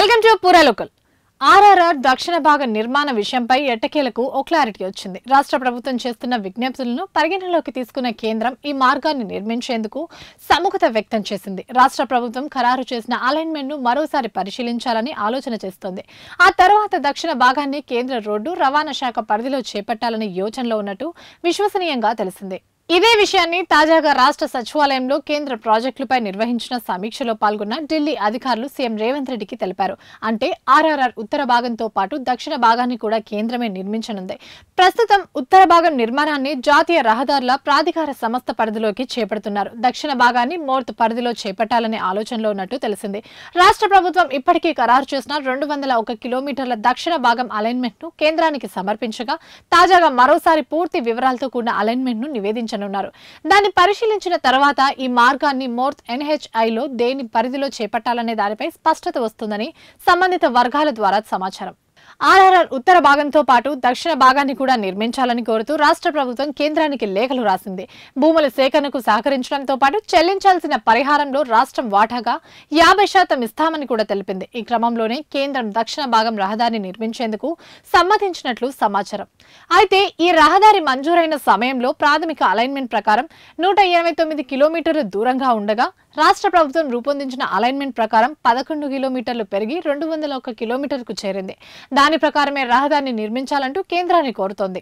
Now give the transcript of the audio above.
Welcome to పూరా local. RRR దక్షిణ భాగ నిర్మాణ విషయంపై ఎట్టకేలకు ఓ క్లారిటీ వచ్చింది. రాష్ట్ర ప్రభుత్వం చేస్తున్న విజ్ఞప్తులను పరిగణనలోకి తీసుకున్న కేంద్రం ఈ మార్గాన్ని నిర్మించేందుకు సముఖత వ్యక్తం చేసింది. రాష్ట్ర ప్రభుత్వం ఖరారు చేసిన అలైన్మెంట్ ను మరోసారి పరిశీలించాలని ఆలోచన చేస్తోంది. ఆ తర్వాత దక్షిణ భాగాన్ని కేంద్ర రోడ్డు రవాణా శాఖ పరిధిలో చేపట్టాలనే యోచనలో ఉన్నట్టు విశ్వసనీయంగా తెలిసింది. ఇదే విషయాన్ని తాజాగా రాష్ట్ర సచివాలయంలో కేంద్ర ప్రాజెక్టులపై నిర్వహించిన సమీక్షలో పాల్గొన్న ఢిల్లీ అధికారులు సీఎం రేవంత్ రెడ్డికి తెలిపారు. అంటే ఆర్ఆర్ఆర్ ఉత్తర భాగంతో పాటు దక్షిణ భాగాన్ని కూడా కేంద్రమే నిర్మించనుంది. ప్రస్తుతం ఉత్తర భాగం నిర్మాణాన్ని జాతీయ రహదారుల ప్రాధికార సంస్థ పరిధిలోకి చేపడుతున్నారు. దక్షిణ భాగాన్ని మోర్త్ పరిధిలో చేపట్టాలనే ఆలోచనలో ఉన్నట్టు తెలిసింది. రాష్ట్ర ప్రభుత్వం ఇప్పటికీ ఖరారు చేసిన 201 కిలోమీటర్ల దక్షిణ భాగం అలైన్మెంట్ ను కేంద్రానికి సమర్పించగా తాజాగా మరోసారి పూర్తి వివరాలతో కూడిన అలైన్మెంట్ ను నివేదించారు. దాన్ని పరిశీలించిన తర్వాత ఈ మార్గాన్ని మోర్త్ ఎన్హెచ్ఐలో దేని పరిధిలో చేపట్టాలనే దానిపై స్పష్టత వస్తుందని సంబంధిత వర్గాల ద్వారా సమాచారం. ఆర్ఆర్ఆర్ ఉత్తర భాగంతో పాటు దక్షిణ భాగాన్ని కూడా నిర్మించాలని కోరుతూ రాష్ట్ర ప్రభుత్వం కేంద్రానికి లేఖలు రాసింది. భూముల సేకరణకు సహకరించడంతో పాటు చెల్లించాల్సిన పరిహారంలో రాష్ట్రం వాటాగా 50% ఇస్తామని కూడా తెలిపింది. ఈ క్రమంలోనే కేంద్రం దక్షిణ భాగం రహదారిని నిర్మించేందుకు సమ్మతించినట్లు సమాచారం. అయితే ఈ రహదారి మంజూరైన సమయంలో ప్రాథమిక అలైన్మెంట్ ప్రకారం 189 కిలోమీటర్లు దూరంగా ఉండగా రాష్ట్ర ప్రభుత్వం రూపొందించిన అలైన్మెంట్ ప్రకారం 11 కిలోమీటర్లు పెరిగి 201 కిలోమీటర్కు చేరింది. దాని ప్రకారమే రహదారిని నిర్మించాలంటూ కేంద్రాన్ని కోరుతోంది.